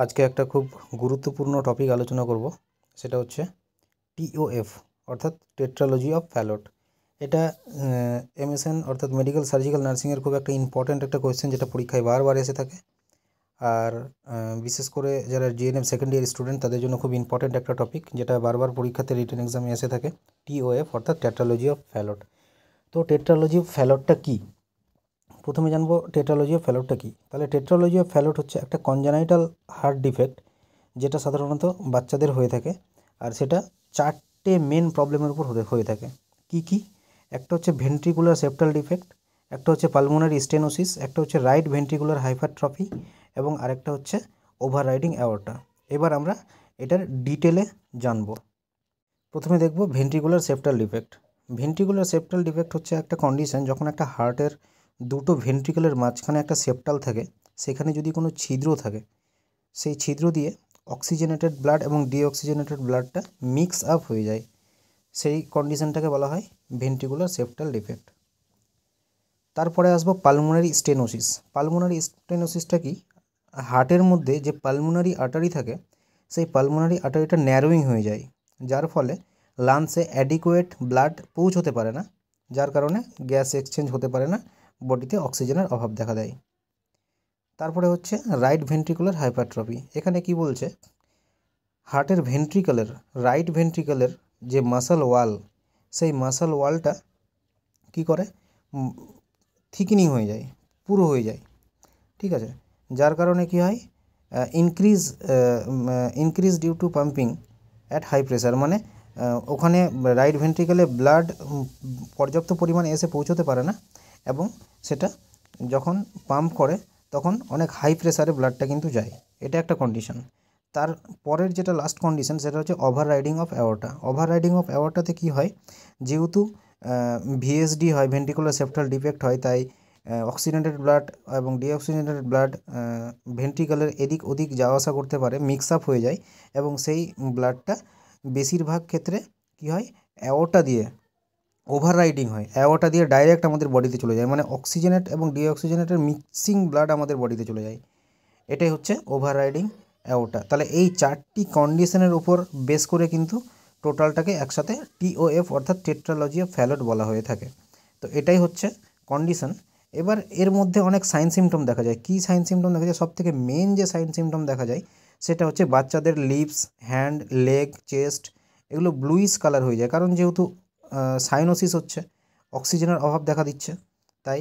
আজকে একটা খুব গুরুত্বপূর্ণ টপিক আলোচনা করব, সেটা হচ্ছে টিওএফ অর্থাৎ টেট্রালজি অফ ফ্যালট। এটা এমএসএন অর্থাৎ মেডিকেল সার্জিক্যাল নার্সিংয়ের খুব একটা ইম্পর্ট্যান্ট একটা কোয়েশ্চেন, যেটা পরীক্ষায় বারবার এসে থাকে। আর বিশেষ করে যারা জিএনএম সেকেন্ড ইয়ার স্টুডেন্ট তাদের জন্য খুব ইম্পর্ট্যান্ট একটা টপিক, যেটা বারবার পরীক্ষাতে রিটেন এক্সামে এসে থাকে। টিওএফ অর্থাৎ টেট্রালজি অফ ফ্যালট। তো টেট্রালজি অফ ফ্যালটটা কী? প্রথমে জানবো টেট্রালজি অফ ফ্যালটটা কী। তাহলে টেট্রালজি অফ ফ্যালট হচ্ছে একটা কনজেনাইটাল হার্ট ডিফেক্ট, যেটা সাধারণত বাচ্চাদের হয়ে থাকে। আর সেটা চারটে মেন প্রবলেমের উপর হয়ে থাকে। কি কি? একটা হচ্ছে ভেন্ট্রিকুলার সেপ্টাল ডিফেক্ট, একটা হচ্ছে পালমোনারি স্টেনোসিস, একটা হচ্ছে রাইট ভেন্ট্রিকুলার হাইপারট্রফি, এবং আরেকটা হচ্ছে ওভাররাইডিং অ্যাওর্টা। এবার আমরা এটার ডিটেলে জানব। প্রথমে দেখব ventricular septal defect. Ventricular septal defect হচ্ছে একটা কন্ডিশন যখন একটা হার্টের দুটো ভেন্ট্রিকুলের মাঝখানে একটা সেপ্টাল থাকে, সেখানে যদি কোনো ছিদ্র থাকে, সেই ছিদ্র দিয়ে অক্সিজেনেটেড ব্লাড এবং ডিঅক্সিজেনেটেড ব্লাডটা মিক্স আপ হয়ে যায়, সেই কন্ডিশনটাকে বলা হয় ভেন্ট্রিকুলার সেপ্টাল ডিফেক্ট। তারপরে আসবো পালমোনারি স্টেনোসিস। পালমোনারি স্টেনোসিসটা কি? হার্টের মধ্যে যে পালমোনারি আর্টারি থাকে, সেই পালমোনারি আর্টারিটা ন্যারোয়িং হয়ে যায়, যার ফলে লাংসে অ্যাডিকুয়েট ব্লাড পৌঁছতে পারে না, যার কারণে গ্যাস এক্সচেঞ্জ হতে পারে না, বডিতে অক্সিজেনের অভাব দেখা দেয়। তারপরে হচ্ছে রাইট ভেন্ট্রিকুলার হাইপারট্রফি। এখানে কি বলছে, হার্টের ভেন্ট্রিকলের রাইট ভেন্ট্রিকলের যে মাসল ওয়াল, সেই মাসল ওয়ালটা কি করে, থিকনিং হয়ে যায়, পুরো হয়ে যায়, ঠিক আছে। যার কারণে কি হয়, increase due to pumping at high pressure, মানে ওখানে রাইট ভেন্ট্রিকলে ব্লাড পর্যাপ্ত পরিমাণে এসে পৌঁছতে পারে না, এবং সেটা যখন পাম্প করে তখন অনেক হাই প্রেসারে ব্লাডটা কিন্তু যায়। এটা একটা কন্ডিশন। তার পরের যেটা লাস্ট কন্ডিশন, সেটা হচ্ছে overriding of aorta. Overriding of অ্যাওর্টাতে কী হয়, যেহেতু ভিএসডি হয়, ভেন্ট্রিকুলার সেপ্টাল ডিফেক্ট হয়, তাই অক্সিজেনেটেড ব্লাড এবং ডিঅক্সিজেনেটেড ব্লাড ভেন্ট্রিকলের এদিক ওদিক যাওয়া আসা করতে পারে, মিক্স আপ হয়ে যায়, এবং সেই ব্লাডটা বেশিরভাগ ক্ষেত্রে কী হয়, অ্যাওর্টা দিয়ে ওভাররাইডিং হয়, অ্যাওর্টা দিয়ে ডাইরেক্ট আমাদের বডিতে চলে যায়, মানে অক্সিজেনেট এবং ডিঅক্সিজেনেটের মিক্সিং ব্লাড আমাদের বডিতে চলে যায়। এটাই হচ্ছে ওভাররাইডিং অ্যাওর্টা। তাহলে এই চারটি কন্ডিশনের উপর বেস করে কিন্তু টোটালটাকে একসাথে টিওএফ অর্থাৎ টেট্রালজি অফ ফ্যালট বলা হয়ে থাকে। তো এটাই হচ্ছে কন্ডিশন। এবার এর মধ্যে অনেক সাইন সিমটম দেখা যায়। কী সাইন সিমটম দেখা যায়? সবথেকে মেন যে সাইন সিমটম দেখা যায়, সেটা হচ্ছে বাচ্চাদের লিপস, হ্যান্ড, লেগ, চেস্ট এগুলো ব্লুইশ কালার হয়ে যায়, কারণ যেহেতু সাইনোসিস হচ্ছে, অক্সিজেনের অভাব দেখা দিচ্ছে, তাই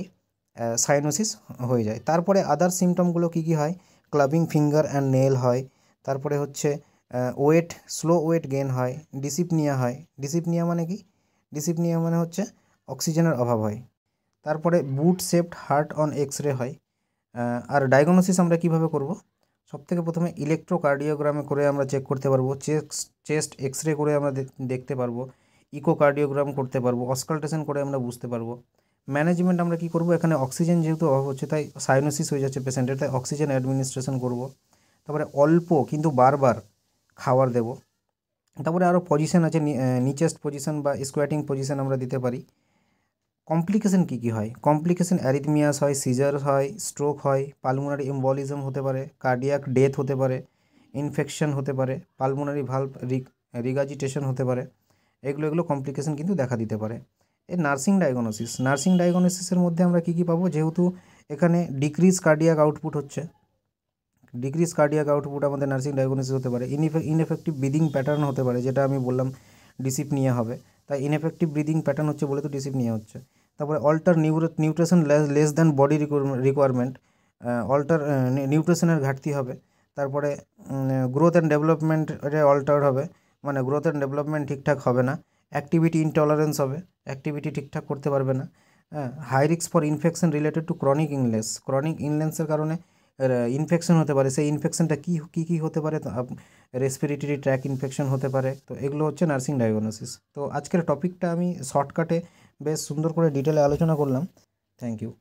সাইনোসিস হয়ে যায়। তারপরে আদার সিমটমগুলো কী কী হয়, ক্লাবিং ফিঙ্গার অ্যান্ড নেল হয়, তারপরে হচ্ছে স্লো ওয়েট গেইন হয়, ডিসিপনিয়া হয়। ডিসিপনিয়া মানে কি? ডিসিপনিয়া মানে হচ্ছে অক্সিজেনের অভাব হয়। তারপরে boot shaped heart on X ray হয়। আর ডায়াগনোসিস আমরা কীভাবে করব? সবথেকে প্রথমে ইলেকট্রোকার্ডিওগ্রামে করে আমরা চেক করতে পারবো, চেস্ট এক্স রে করে আমরা দেখতে পারবো, ইকোকার্ডিওগ্রাম করতে পারবো, অসকালটেশন করে আমরা বুঝতে পারবো। ম্যানেজমেন্ট আমরা কী করব, এখানে অক্সিজেন যেহেতু অভাব হচ্ছে, তাই সাইনোসিস হয়ে যাচ্ছে পেশেন্টের, তাই অক্সিজেন অ্যাডমিনিস্ট্রেশন করব। তারপরে অল্প কিন্তু বারবার খাবার দেব। তারপরে আরও পজিশন আছে, নিচেস্ট পজিশন বা স্কোয়াটিং পজিশন আমরা দিতে পারি। কমপ্লিকেশন কী কী হয়? কমপ্লিকেশন অ্যারিথমিয়াস হয়, সিজার হয়, স্ট্রোক হয়, পালমোনারি এম্বলিজম হতে পারে, কার্ডিয়াক ডেথ হতে পারে, ইনফেকশন হতে পারে, পালমোনারি ভালভ রিগাজিটেশন হতে পারে। এগুলো কমপ্লিকেশন কিন্তু দেখা দিতে পারে। এই নার্সিং ডায়াগনোসিসের মধ্যে আমরা কী কী পাবো, যেহেতু এখানে ডিক্রিজ কার্ডিয়াক আউটপুট হচ্ছে, ডিক্রিজ কার্ডিয়াক আউটপুট আমাদের নার্সিং ডায়াগনোসিস হতে পারে। ইনএফেক্টিভ ব্রিদিং প্যাটার্ন হতে পারে, যেটা আমি বললাম ডিসিপনিয়া হবে, তাই ইনএফেক্টিভ ব্রিদিং প্যাটার্ন হচ্ছে বলে তো ডিসিপনিয়া হচ্ছে। তারপরে alter nutrition less than body requirement, alter নিউট্রিশনের ঘাটতি হবে। তারপরে গ্রোথ অ্যান্ড ডেভেলপমেন্টে অল্টার হবে, মানে গ্রোথ অ্যান্ড ডেভেলপমেন্ট ঠিকঠাক হবে না। অ্যাক্টিভিটি ইনটলারেন্স হবে, অ্যাক্টিভিটি ঠিকঠাক করতে পারবে না। হ্যাঁ, high risk for infection related to chronic ইলনেসের কারণে ইনফেকশন হতে পারে। সেই ইনফেকশনটা কী হতে পারে, রেসপিরেটরি ট্র্যাক ইনফেকশন হতে পারে। তো এগুলো হচ্ছে নার্সিং ডায়াগনোসিস। তো আজকের টপিকটা আমি শর্টকাটে বেশ সুন্দর করে ডিটেলে আলোচনা করলাম। Thank you.